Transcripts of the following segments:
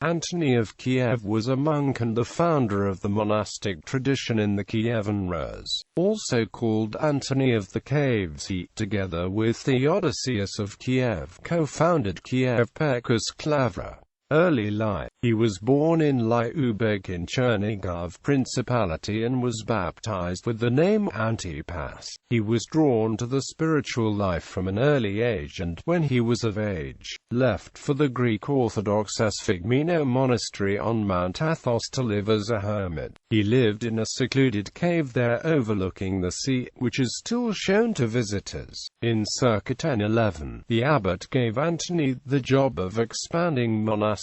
Antony of Kiev was a monk and the founder of the monastic tradition in the Kievan Rus, also called Antony of the Caves. He, together with Theodosius of Kiev, co-founded Kiev Pechersk Lavra. Early life. He was born in Lyubek in Chernigov Principality and was baptized with the name Antipas. He was drawn to the spiritual life from an early age and, when he was of age, left for the Greek Orthodox Sphigmeno monastery on Mount Athos to live as a hermit. He lived in a secluded cave there overlooking the sea, which is still shown to visitors. In circa 1011, the abbot gave Antony the job of expanding monasticism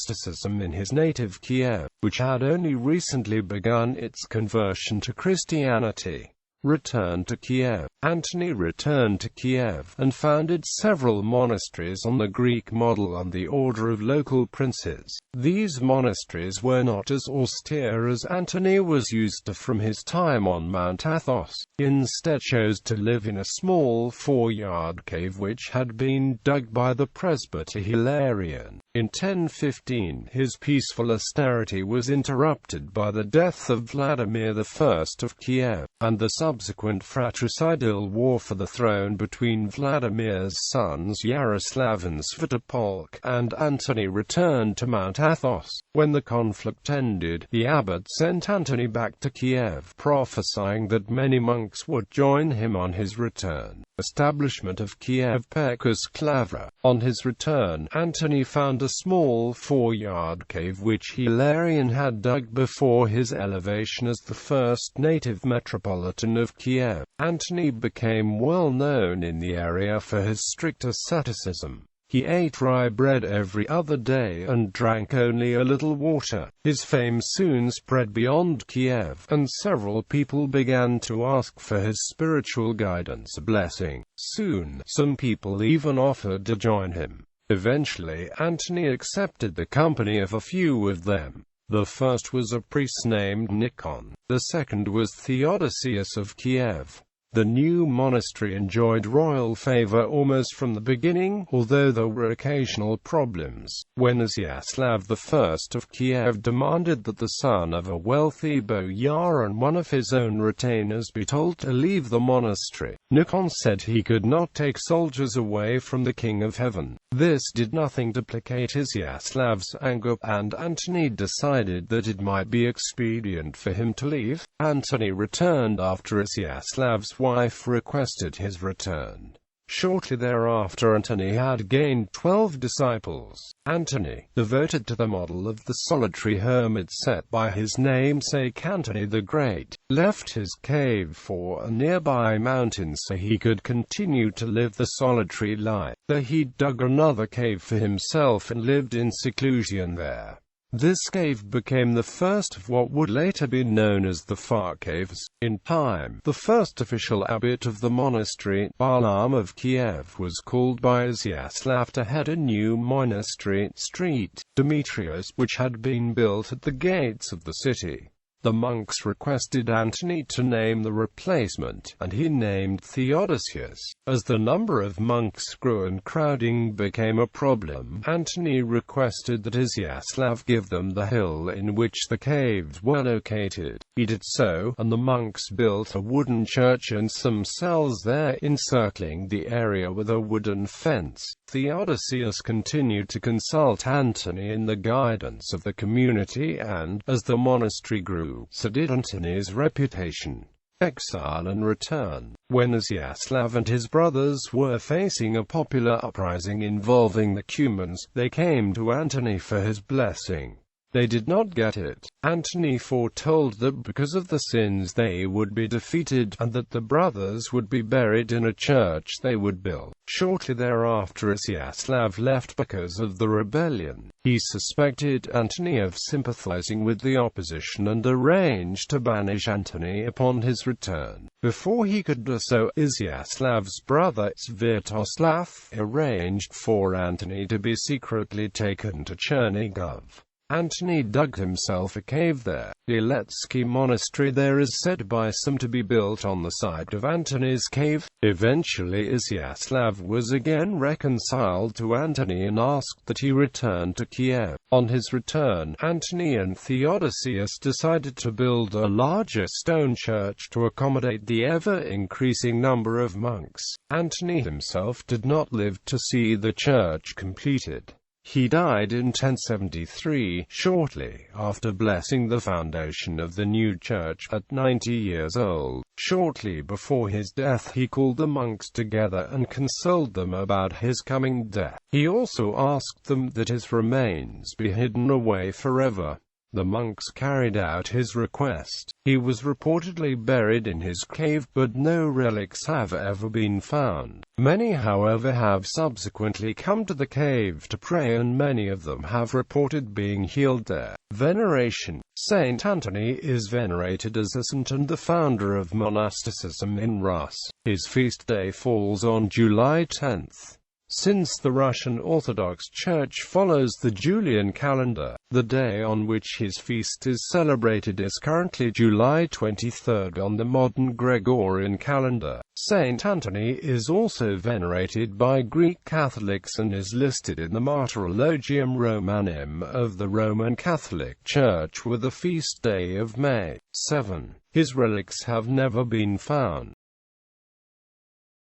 in his native Kiev, which had only recently begun its conversion to Christianity. Returned to Kiev. Antony returned to Kiev, and founded several monasteries on the Greek model and the order of local princes. These monasteries were not as austere as Antony was used to from his time on Mount Athos. He instead chose to live in a small 4-yard cave which had been dug by the presbyter Hilarion. In 1015, his peaceful austerity was interrupted by the death of Vladimir I of Kiev, and the subsequent fratricidal war for the throne between Vladimir's sons Yaroslav and Svятopolk, and Antony returned to Mount Athos. When the conflict ended, the abbot sent Antony back to Kiev, prophesying that many monks would join him on his return. Establishment of Kiev Pechersk Lavra. On his return, Antony found a small 4-yard cave which Hilarion had dug before his elevation as the first native metropolitan of Kiev. Antony became well known in the area for his strict asceticism. He ate rye bread every other day and drank only a little water. His fame soon spread beyond Kiev, and several people began to ask for his spiritual guidance and blessing. Soon, some people even offered to join him. Eventually, Antony accepted the company of a few of them. The first was a priest named Nikon. The second was Theodosius of Kiev. The new monastery enjoyed royal favor almost from the beginning, although there were occasional problems. When Yaroslav I of Kiev demanded that the son of a wealthy boyar and one of his own retainers be told to leave the monastery, Nikon said he could not take soldiers away from the King of Heaven. This did nothing to placate Yaroslav's anger, and Antony decided that it might be expedient for him to leave. Antony returned after Yaroslav's wife requested his return. Shortly thereafter, Antony had gained 12 disciples. Antony, devoted to the model of the solitary hermit set by his namesake Antony the Great, left his cave for a nearby mountain so he could continue to live the solitary life. There he dug another cave for himself and lived in seclusion there. This cave became the first of what would later be known as the Far Caves. In time, the first official abbot of the monastery, Balaam of Kiev, was called by Yaroslav to head a new monastery, St. Demetrius, which had been built at the gates of the city. The monks requested Antony to name the replacement, and he named Theodosius. As the number of monks grew and crowding became a problem, Antony requested that Yaroslav give them the hill in which the caves were located. He did so, and the monks built a wooden church and some cells there encircling the area with a wooden fence. Theodosius continued to consult Antony in the guidance of the community and, as the monastery grew, so did Antony's reputation. Exile and return. When Yaroslav and his brothers were facing a popular uprising involving the Cumans, they came to Antony for his blessing. They did not get it. Antony foretold that because of the sins they would be defeated, and that the brothers would be buried in a church they would build. Shortly thereafter Yaroslav left because of the rebellion. He suspected Antony of sympathizing with the opposition and arranged to banish Antony upon his return. Before he could do so, Yaroslav's brother Svetoslav arranged for Antony to be secretly taken to Chernigov. Antony dug himself a cave there. The Iletsky monastery there is said by some to be built on the site of Antony's cave. Eventually Iziaslav was again reconciled to Antony and asked that he return to Kiev. On his return, Antony and Theodosius decided to build a larger stone church to accommodate the ever-increasing number of monks. Antony himself did not live to see the church completed. He died in 1073, shortly after blessing the foundation of the new church, at 90 years old. Shortly before his death he called the monks together and consoled them about his coming death. He also asked them that his remains be hidden away forever. The monks carried out his request. He was reportedly buried in his cave, but no relics have ever been found. Many, however, have subsequently come to the cave to pray, and many of them have reported being healed there. Veneration. Saint Anthony is venerated as a saint and the founder of monasticism in Rus. His feast day falls on July 10th. Since the Russian Orthodox Church follows the Julian calendar, the day on which his feast is celebrated is currently July 23rd on the modern Gregorian calendar. Saint Anthony is also venerated by Greek Catholics and is listed in the Martyrologium Romanum of the Roman Catholic Church with a feast day of May 7. His relics have never been found.